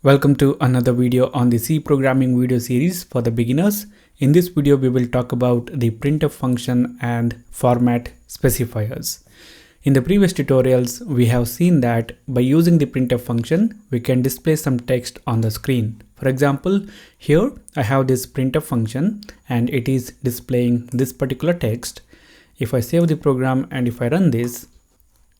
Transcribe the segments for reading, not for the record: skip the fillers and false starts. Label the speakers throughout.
Speaker 1: Welcome to another video on the C programming video series for the beginners. In this video, we will talk about the printf function and format specifiers. In the previous tutorials, we have seen that by using the printf function, we can display some text on the screen. For example, here I have this printf function and it is displaying this particular text. If I save the program and if I run this,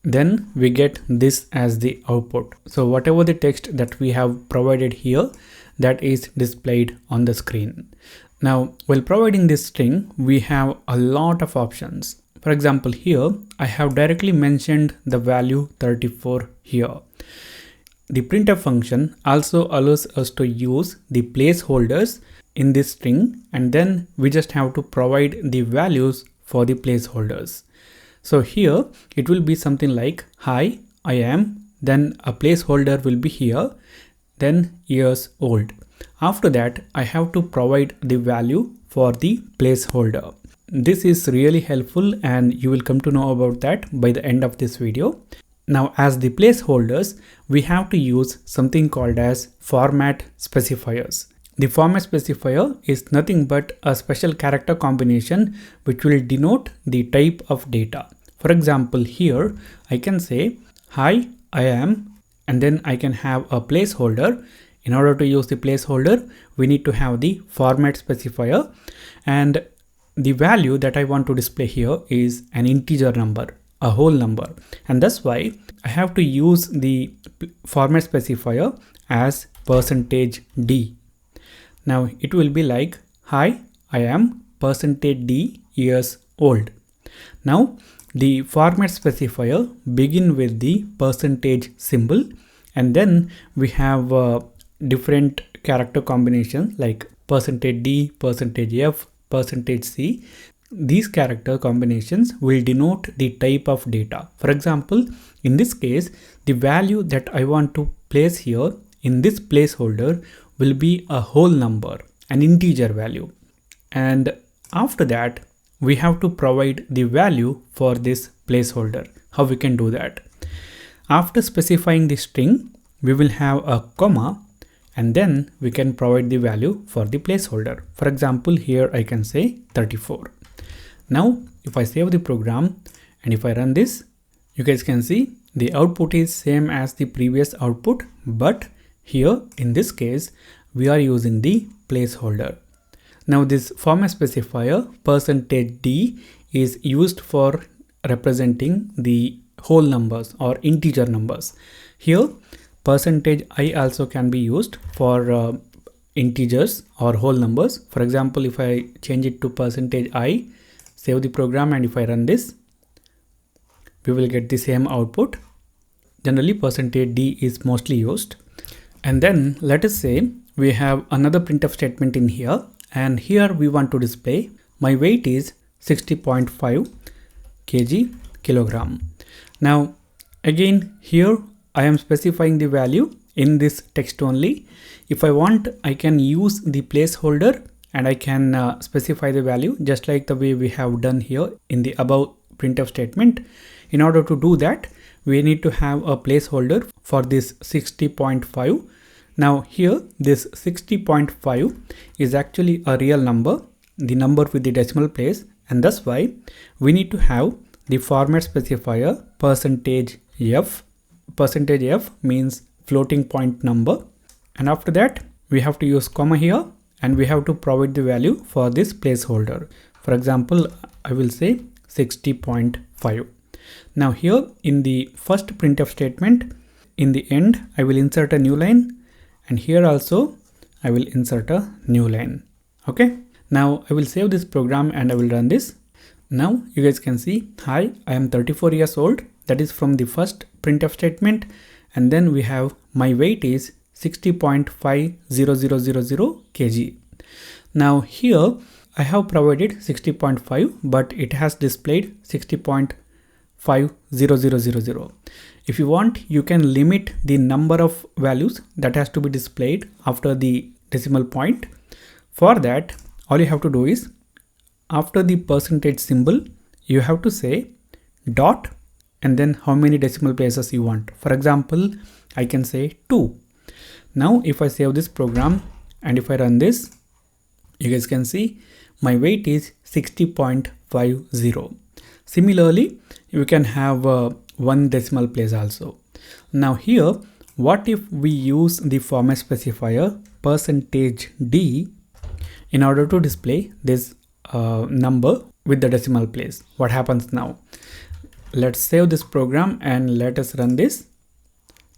Speaker 1: then we get this as the output. So whatever the text that we have provided here, that is displayed on the screen. Now, while providing this string, we have a lot of options. For example, here I have directly mentioned the value 34 here. The printf function also allows us to use the placeholders in this string, and then we just have to provide the values for the placeholders. So here it will be something like, hi, I am, then a placeholder will be here, then years old. After that, I have to provide the value for the placeholder. This is really helpful and you will come to know about that by the end of this video. Now, as the placeholders, we have to use something called as format specifiers. The format specifier is nothing but a special character combination which will denote the type of data. For example, here I can say, hi, I am, and then I can have a placeholder. In order to use the placeholder, we need to have the format specifier, and the value that I want to display here is an integer number, a whole number. And that's why I have to use the format specifier as %d. Now it will be like, hi, I am %d years old. Now the format specifier begin with the percentage symbol, and then we have different character combinations like %d, %f, %c. These character combinations will denote the type of data. For example, in this case, the value that I want to place here in this placeholder will be a whole number, an integer value. And after that, we have to provide the value for this placeholder. How we can do that? After specifying the string, we will have a comma, and then we can provide the value for the placeholder. For example, here I can say 34. Now, if I save the program and if I run this, you guys can see the output is same as the previous output, but here in this case, we are using the placeholder. Now this format specifier %d is used for representing the whole numbers or integer numbers. Here %i also can be used for integers or whole numbers. For example, if I change it to %i, save the program, and if I run this, we will get the same output. Generally %d is mostly used. And then let us say we have another printf statement in here, and here we want to display my weight is 60.5 kilogram. Now again, here I am specifying the value in this text only. If I want, I can use the placeholder and I can specify the value just like the way we have done here in the above printf statement. In order to do that, we need to have a placeholder for this 60.5. Now here this 60.5 is actually a real number, the number with the decimal place, and that's why we need to have the format specifier %f. %f means floating point number, and after that we have to use comma here and we have to provide the value for this placeholder. For example, I will say 60.5. Now here in the first printf statement, in the end I will insert a new line, and here also I will insert a new line. Okay, now I will save this program and I will run this. Now you guys can see, hi, I am 34 years old. That is from the first printf statement, and then we have my weight is 60.50000 kg. Now here I have provided 60.5, but it has displayed 60.50000. If you want, you can limit the number of values that has to be displayed after the decimal point. For that, all you have to do is, after the percentage symbol, you have to say dot and then how many decimal places you want. For example, I can say 2. Now if I save this program and if I run this, you guys can see my weight is 60.50. Similarly, you can have one decimal place also. Now here, what if we use the format specifier %d in order to display this number with the decimal place? What happens now? Let's save this program and let us run this.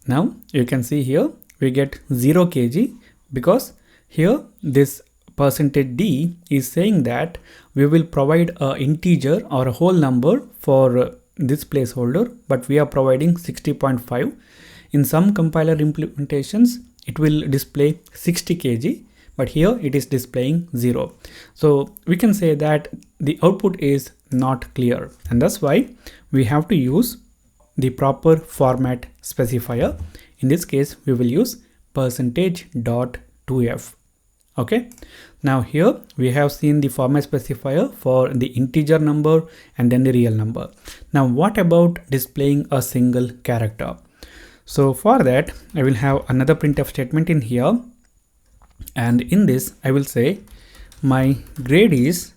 Speaker 1: Now you can see here we get 0 kg because here this %d is saying that we will provide an integer or a whole number for this placeholder, but we are providing 60.5. In some compiler implementations, it will display 60 kg, but here it is displaying 0. So we can say that the output is not clear, and that's why we have to use the proper format specifier. In this case, we will use %.2f. Okay, now here we have seen the format specifier for the integer number and then the real number. Now what about displaying a single character? So for that, I will have another printf statement in here, and in this I will say my grade is,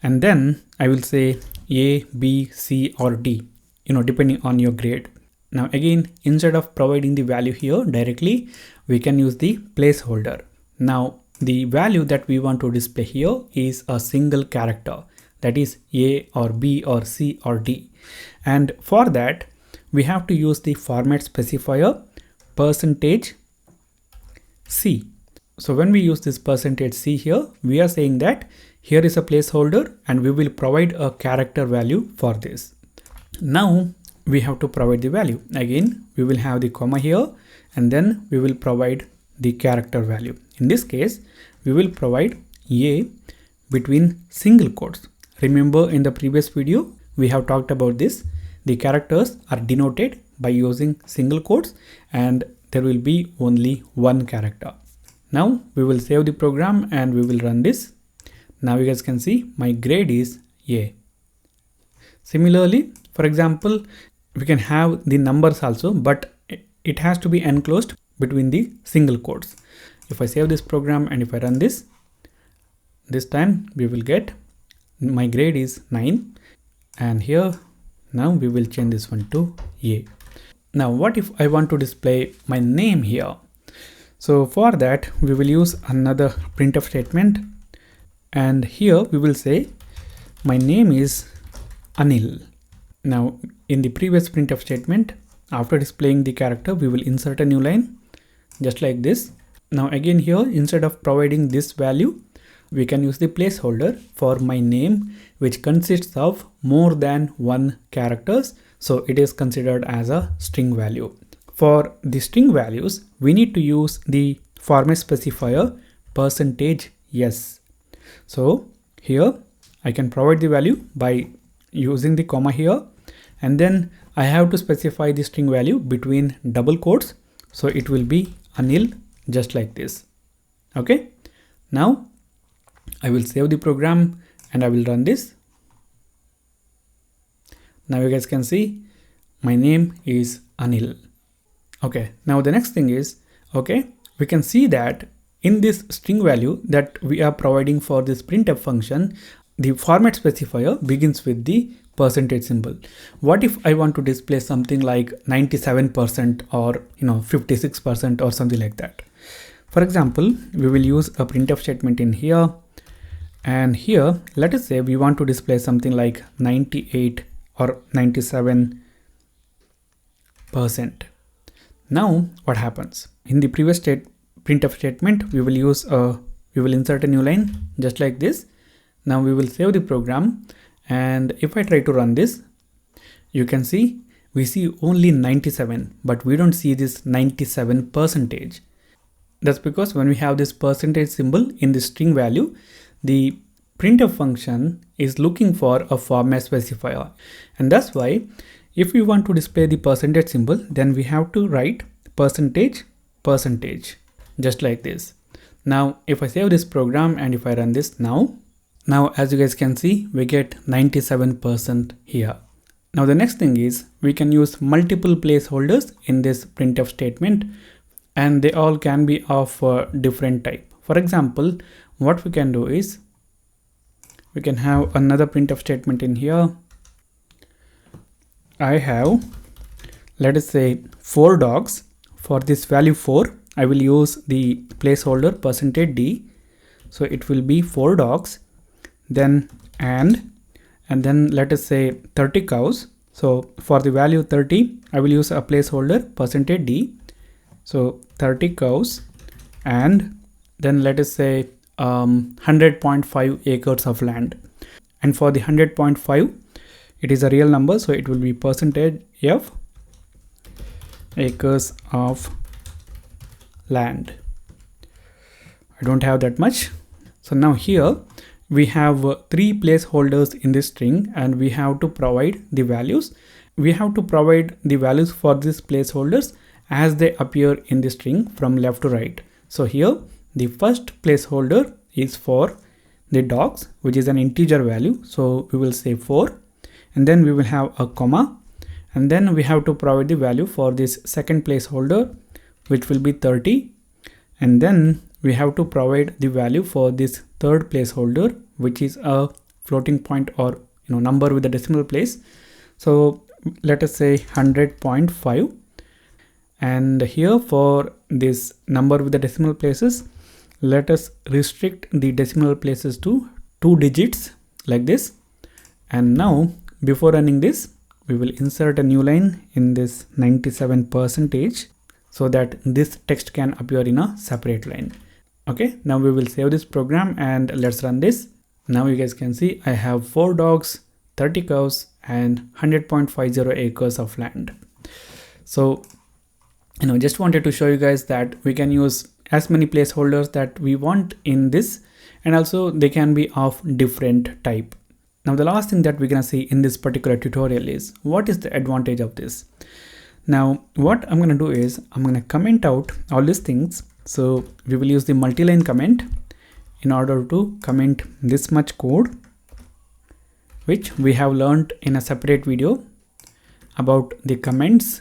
Speaker 1: and then I will say A, B, C or D, depending on your grade. Now again, instead of providing the value here directly, we can use the placeholder. Now the value that we want to display here is a single character, that is A or B or C or D. And for that, we have to use the format specifier %c. So when we use this %c here, we are saying that here is a placeholder and we will provide a character value for this. Now we have to provide the value. Again, we will have the comma here and then we will provide the character value. In this case, we will provide A between single quotes. Remember in the previous video, we have talked about this. The characters are denoted by using single quotes and there will be only one character. Now we will save the program and we will run this. Now you guys can see my grade is A. Similarly, for example, we can have the numbers also, but it has to be enclosed between the single quotes. If I save this program and if I run this time we will get my grade is 9, and here now we will change this one to A. Now what if I want to display my name here? So for that we will use another printf statement, and here we will say my name is Anil. Now in the previous printf statement, after displaying the character, we will insert a new line just like this. Now again here, instead of providing this value, we can use the placeholder for my name, which consists of more than one characters. So it is considered as a string value. For the string values, we need to use the format specifier %s. So here I can provide the value by using the comma here, and then I have to specify the string value between double quotes. So it will be Anil, just like this. Okay, now I will save the program and I will run this. Now you guys can see my name is Anil. Okay, now the next thing is, okay, we can see that in this string value that we are providing for this printf function, the format specifier begins with the % symbol. What if I want to display something like 97% or 56% or something like that? For example, we will use a printf statement in here, and here let us say we want to display something like 98 or 97%. Now what happens? In the previous printf statement, we will insert a new line just like this. Now we will save the program, and if I try to run this, you can see we see only 97, but we don't see this 97%. That's because when we have this % symbol in the string value, the printf function is looking for a format specifier, and that's why if we want to display the % symbol, then we have to write %, just like this. Now if I save this program and if I run this now as you guys can see, we get 97% here. Now the next thing is we can use multiple placeholders in this printf statement. and they all can be of different type. For example, what we can do is we can have another printf statement in here. I have, let us say, 4 dogs. For this value 4, I will use the placeholder %d. So it will be 4 dogs, then and then let us say 30 cows. So for the value 30, I will use a placeholder %d. So 30 cows, and then let us say 100.5 acres of land. And for the 100.5, it is a real number, so it will be %f acres of land. I don't have that much. So now here we have 3 placeholders in this string, and we have to provide the values. We have to provide the values for these placeholders as they appear in the string from left to right. So here the first placeholder is for the dogs, which is an integer value. So we will say 4, and then we will have a comma, and then we have to provide the value for this second placeholder, which will be 30, and then we have to provide the value for this third placeholder, which is a floating point or number with a decimal place. So let us say 100.5, and here for this number with the decimal places, let us restrict the decimal places to 2 digits like this. And now before running this, we will insert a new line in this 97% so that this text can appear in a separate line. Okay, now we will save this program and let's run this. Now you guys can see I have 4 dogs, 30 cows, and 100.50 acres of land. So just wanted to show you guys that we can use as many placeholders that we want in this, and also they can be of different type. Now the last thing that we're gonna see in this particular tutorial is what is the advantage of this. Now what I'm gonna do is I'm gonna comment out all these things. So we will use the multi-line comment in order to comment this much code, which we have learned in a separate video about the comments.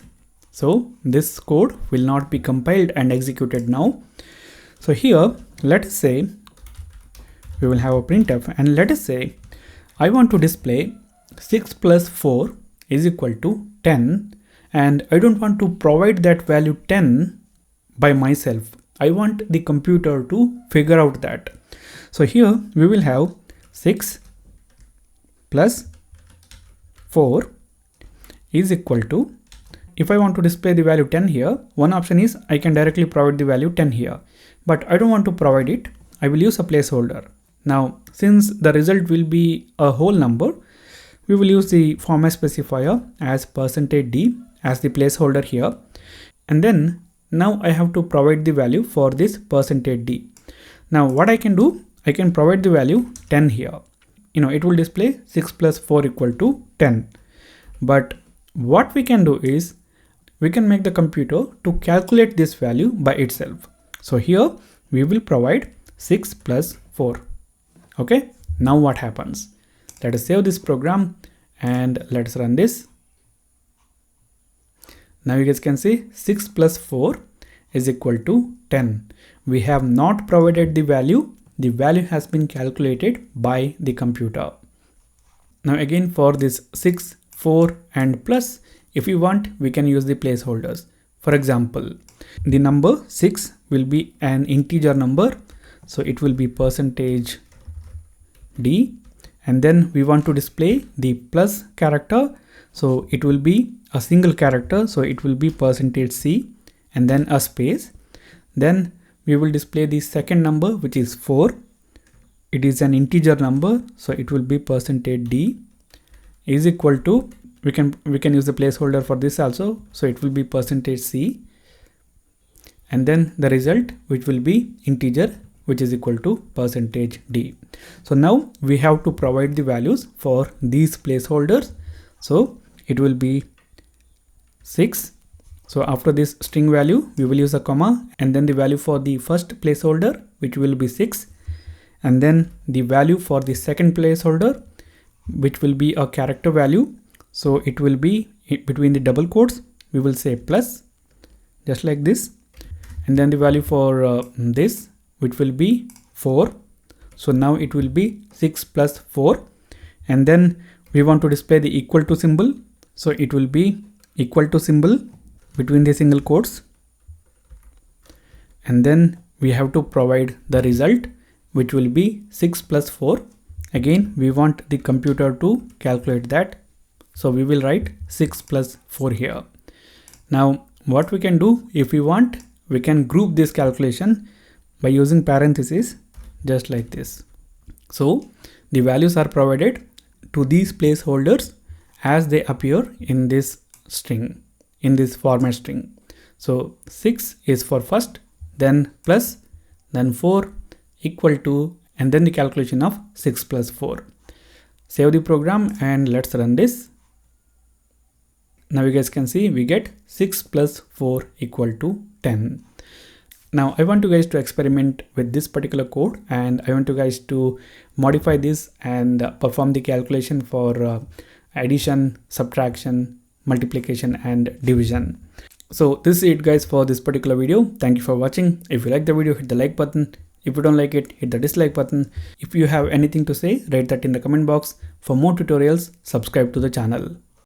Speaker 1: So this code will not be compiled and executed now. So here, let us say we will have a printf, and let us say I want to display 6 plus 4 is equal to 10, and I don't want to provide that value 10 by myself. I want the computer to figure out that. So here we will have 6 plus 4 is equal to, if I want to display the value 10 here, one option is I can directly provide the value 10 here, but I don't want to provide it. I will use a placeholder. Now, since the result will be a whole number, we will use the format specifier as %d as the placeholder here. And then now I have to provide the value for this %d. Now what I can do, I can provide the value 10 here. It will display 6 plus 4 equal to 10. But what we can do is we can make the computer to calculate this value by itself. So here we will provide 6 plus 4. Okay, now what happens? Let us save this program and let's run this. Now you guys can see 6 plus 4 is equal to 10. We have not provided the value. The value has been calculated by the computer. Now again, for this 6, 4 and plus, if you want, we can use the placeholders. For example, the number 6 will be an integer number, so it will be %d, and then we want to display the plus character, so it will be a single character, so it will be %c and then a space. Then we will display the second number, which is 4. It is an integer number, so it will be %d is equal to, we can use the placeholder for this also, so it will be %c, and then the result, which will be integer, which is equal to %d. So now we have to provide the values for these placeholders. So it will be 6. So after this string value, we will use a comma, and then the value for the first placeholder, which will be 6, and then the value for the second placeholder, which will be a character value. So it will be between the double quotes, we will say plus, just like this. and then the value for this, which will be 4. So now it will be 6 plus 4, and then we want to display the equal to symbol. So it will be equal to symbol between the single quotes, and then we have to provide the result, which will be 6 plus 4. Again, we want the computer to calculate that. So we will write 6 plus 4 here. Now what we can do, if we want, we can group this calculation by using parentheses, just like this. So the values are provided to these placeholders as they appear in this string, in this format string. So 6 is for first, then plus, then 4, equal to, and then the calculation of 6 plus 4. Save the program and let's run this. Now you guys can see we get 6 plus 4 equal to 10. Now I want you guys to experiment with this particular code, and I want you guys to modify this and perform the calculation for addition, subtraction, multiplication and division. So this is it guys for this particular video. Thank you for watching. If you like the video, hit the like button. If you don't like it, hit the dislike button. If you have anything to say, write that in the comment box. For more tutorials, subscribe to the channel.